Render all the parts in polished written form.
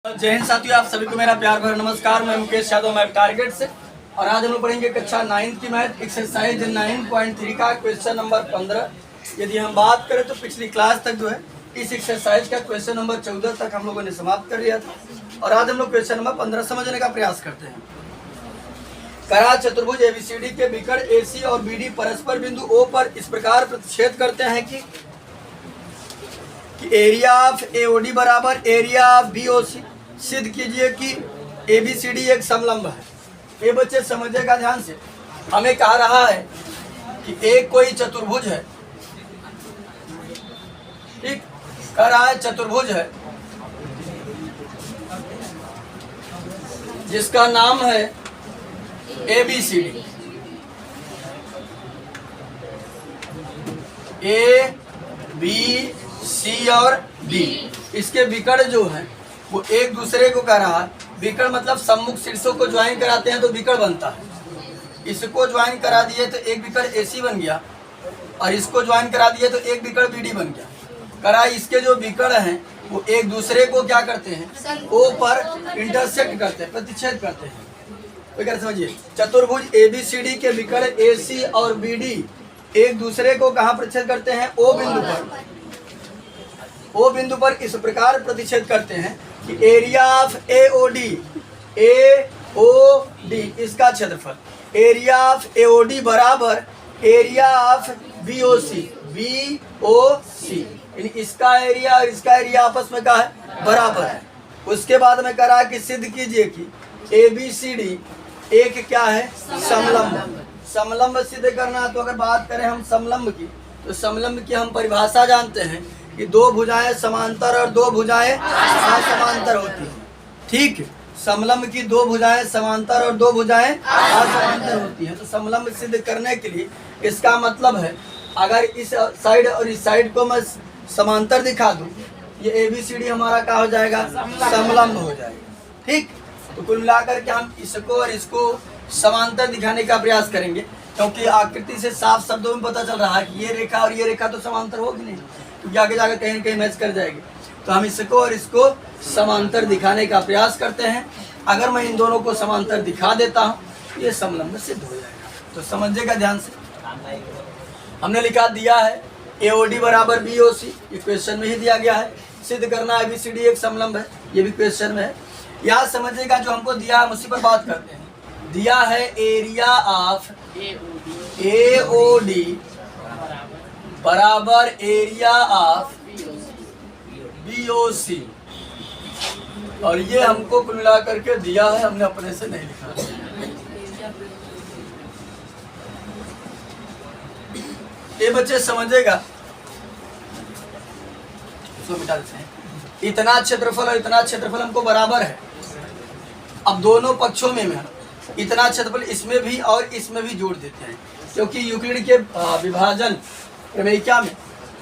जय हिंद साथियों, आप सभी को मेरा प्यार भरा नमस्कार। मैं मुकेश यादव, मैथ टारगेट से। और आज हम लोग पढ़ेंगे कक्षा 9 की मैथ एक्सरसाइज 9.3 का क्वेश्चन नंबर 15। यदि हम बात करें तो पिछली क्लास तक जो है इस एक्सरसाइज का क्वेश्चन नंबर 14 तक हम लोगों ने समाप्त कर लिया था। और आज हम लोग क्वेश्चन नंबर 15 समझने का प्रयास करते हैं। करा चतुर्भुज एबीसीडी के विकर्ण एसी और बीडी परस्पर बिंदु ओ पर इस प्रकार प्रतिच्छेद करते हैं कि एरिया ऑफ एओडी बराबर एरिया ऑफ बीओसी। सिद्ध कीजिए कि एबीसीडी एक समलंब है। ये बच्चे समझिएगा ध्यान से। हमें कहा रहा है कि एक कोई चतुर्भुज है, ठीक, कह रहा है चतुर्भुज है जिसका नाम है एबीसीडी। ए बी सी और डी, इसके विकर्ण जो है वो एक दूसरे को कह रहा है। विकर्ण मतलब सम्मुख शीर्षों को ज्वाइन कराते हैं तो विकर्ण बनता है। इसको ज्वाइन करा दिए तो एक विकर्ण एसी बन गया, और इसको ज्वाइन करा दिए तो एक विकर्ण बीडी बन गया। करा इसके जो विकर्ण हैं वो एक दूसरे को क्या करते हैं, ओ पर इंटरसेक्ट करते हैं, प्रतिच्छेद करते हैं। तो क्या समझिए, चतुर्भुज एबीसीडी के विकर्ण एसी और बीडी एक दूसरे को कहाँ प्रतिच्छेद करते हैं, ओ बिंदु पर। ओ बिंदु पर इस प्रकार प्रतिच्छेद करते हैं कि एरिया ऑफ एओडी, एओडी इसका क्षेत्रफल, एरिया ऑफ एओडी बराबर एरिया ऑफ बीओसी, बीओसी, यानी इसका एरिया और इसका एरिया आपस में क्या है, बराबर है। उसके बाद में करा कि सिद्ध कीजिए कि एबीसीडी एक क्या है, समलंब। समलंब सिद्ध करना, तो अगर बात करें हम समलंब की, तो समलंब की हम परिभाषा जानते हैं कि दो भुजाएं समांतर और दो भुजाएं असमांतर होती हैं। ठीक, समलंब की दो भुजाएं समांतर और दो भुजाएं असमांतर होती हैं। तो समलंब सिद्ध करने के लिए इसका मतलब है, अगर इस साइड और इस साइड को मैं समांतर दिखा दूं, ये एबीसीडी हमारा क्या हो जाएगा, समलंब हो जाएगा। ठीक, तो कुल मिलाकर के हम इसको और इसको समांतर दिखाने का प्रयास करेंगे, क्योंकि आकृति से साफ शब्दों में पता चल रहा है कि ये रेखा और ये रेखा तो समांतर होगी नहीं, क्योंकि आगे जाकर कहीं न कहीं मैच कर जाएगी। तो हम इसको और इसको समांतर दिखाने का प्रयास करते हैं। अगर मैं इन दोनों को समांतर दिखा देता हूँ, ये समलंब सिद्ध हो जाएगा। तो समझिएगा ध्यान से। हमने लिखा दिया है एओडी बराबर बीओसी, ये क्वेश्चन में ही दिया गया है। सिद्ध करना एबीसीडी एक समलंब है, ये भी क्वेश्चन में है। याद समझिएगा, जो हमको दिया है उसी पर बात करते हैं। दिया है एरिया ऑफ एओडी बराबर एरिया ऑफ बीओसी, और ये हमको कुल मिला करके दिया है, हमने अपने से नहीं लिखा। ये बच्चे समझेगा, इसको मिटा देते हैं। इतना क्षेत्रफल और इतना क्षेत्रफल हमको बराबर है। अब दोनों पक्षों में इतना क्षेत्रफल इसमें भी और इसमें भी जोड़ देते हैं, क्योंकि यूक्लिड के विभाजन प्रमेयिका में,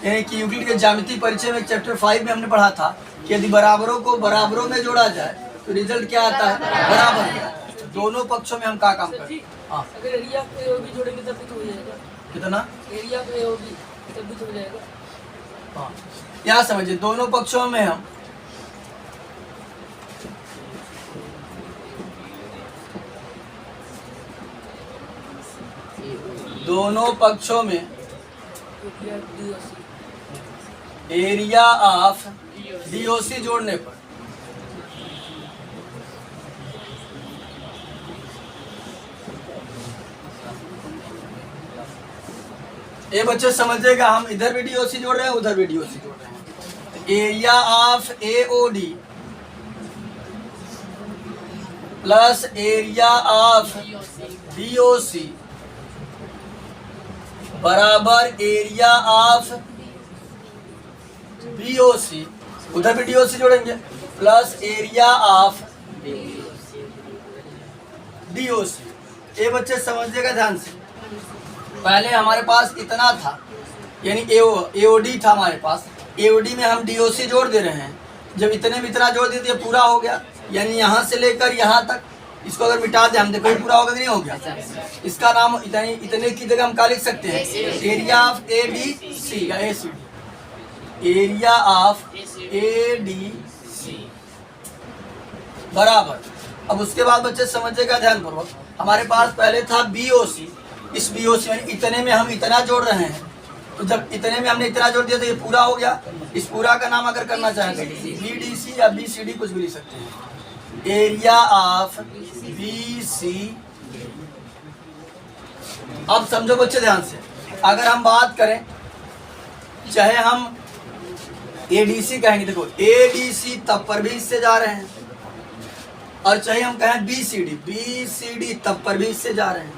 यानी कि यूक्लिड के ज्यामिति परिचय में चैप्टर 5 में हमने पढ़ा था कि यदि बराबरों को बराबरों में जोड़ा जाए तो रिजल्ट क्या आता है, बराबर का। दोनों पक्षों में हम क्या काम करें, अगर एरिया को एओबी जोड़ेंगे तब भी तो हो जाएगा। कितना एरिया को एओबी तब भी तो हो जाएगा। हाँ, यहाँ समझिए, दोनों पक्षों में हम एरिया ऑफ डीओसी जोड़ने पर ये बच्चे समझिएगा, हम इधर भी डीओसी जोड़ रहे हैं, उधर भी डीओसी जोड़ रहे हैं। Area of AOD plus area of BOC बराबर एरिया ऑफ बीओसी, उधर भी डीओसी जोड़ेंगे, प्लस एरिया ऑफ डीओसी। ये बच्चे समझिएगा ध्यान से। पहले हमारे पास इतना था, यानी एओडी था हमारे पास, एओडी में हम डीओसी जोड़ दे रहे हैं। जब इतने में इतना जोड़ दिए तो ये पूरा हो गया, यानी यहाँ से लेकर यहाँ तक इसको अगर मिटा दें हम, देखो पूरा होगा कि नहीं हो गया। इसका नाम इतने की जगह हम क्या लिख सकते हैं, area of A B C या A C D, area of A D C. बराबर। अब उसके बाद बच्चे समझिएगा ध्यानपूर्वक, हमारे पास पहले था BOC, इस BOC में इतने में हम इतना जोड़ रहे हैं, तो जब इतने में हमने इतना जोड़ दिया तो ये पूरा हो गया। इस पूरा का नाम अगर करना चाहेंगे BDC या BCD कुछ भी लिख सकते हैं। एरिया ऑफ BC, अब समझो बच्चे ध्यान से, अगर हम बात करें, चाहे हम ADC कहेंगे, देखो ADC तब पर भी इससे जा रहे हैं, और चाहे हम कहें BCD तब पर भी इससे जा रहे हैं,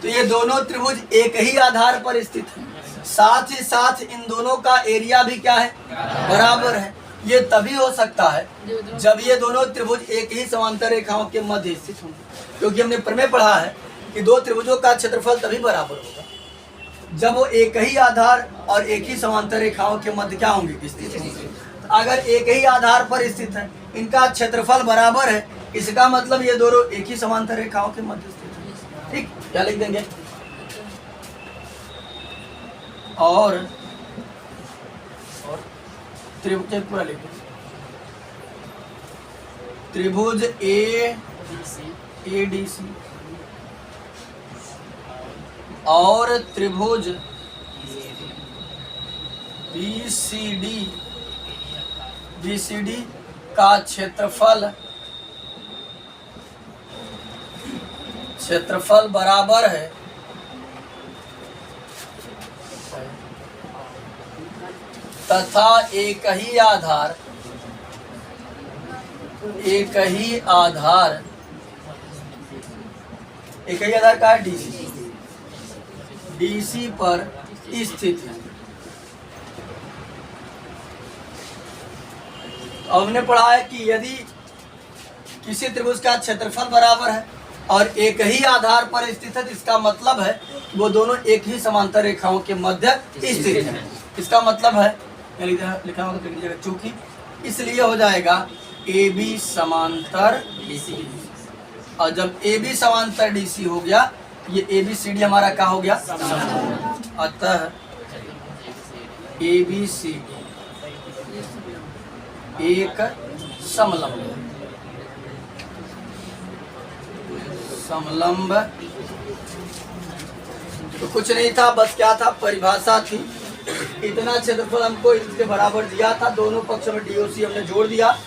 तो ये दोनों त्रिभुज एक ही आधार पर स्थित हैं। साथ ही साथ इन दोनों का एरिया भी क्या है, बराबर है। ये तभी हो सकता है जब ये दोनों त्रिभुज एक ही समांतर रेखाओं के मध्य स्थित होंगे, क्योंकि हमने प्रमेय पढ़ा है कि दो त्रिभुजों का क्षेत्रफल तभी बराबर होगा जब वो एक ही आधार और एक ही समांतर रेखाओं के मध्य क्या होंगे, स्थित होंगे। तो अगर एक ही आधार पर स्थित है, इनका क्षेत्रफल बराबर है, इसका मतलब ये दोनों एक ही समांतर रेखाओं के मध्य स्थित है। ठीक, क्या लिख देंगे, और त्रिभुज पूरा लिख दो, त्रिभुज ADC और त्रिभुज BCD का क्षेत्रफल बराबर है तथा एक ही आधार का DC पर स्थित है। अब हमने पढ़ा है कि यदि किसी त्रिभुज का क्षेत्रफल बराबर है और एक ही आधार पर स्थित है, तो इसका मतलब है वो दोनों एक ही समांतर रेखाओं के मध्य स्थित है। इसका मतलब है, लिखा होगा तो लिख लीजिएगा, चूंकि इसलिए हो जाएगा AB समांतर DC, और जब AB समांतर DC हो गया, ये ABCD हमारा क्या हो गया, अतः ABCD एक समलंब। तो कुछ नहीं था, बस क्या था, परिभाषा थी। इतना क्षेत्रफल हमको इसके बराबर दिया था, दोनों पक्षों में DOC हमने जोड़ दिया,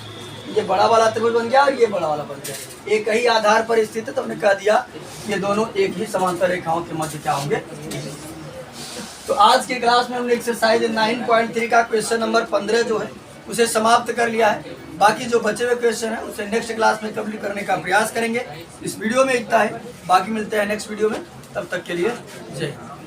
ये बड़ा वाला त्रिभुज बन गया और ये बड़ा वाला बन गया। एक ही आधार पर स्थित है, तो हमने कह दिया ये दोनों एक ही समांतर रेखाओं के मध्य क्या होंगे। तो आज की क्लास में हमने एक्सरसाइज 9.3 का क्वेश्चन नंबर 15 जो है उसे समाप्त कर लिया है। बाकी जो बचे हुए क्वेश्चन है उसे नेक्स्ट क्लास में कंप्लीट करने का प्रयास करेंगे। इस वीडियो में इतना है, बाकी मिलते हैं नेक्स्ट वीडियो में, तब तक के लिए जय हिंद।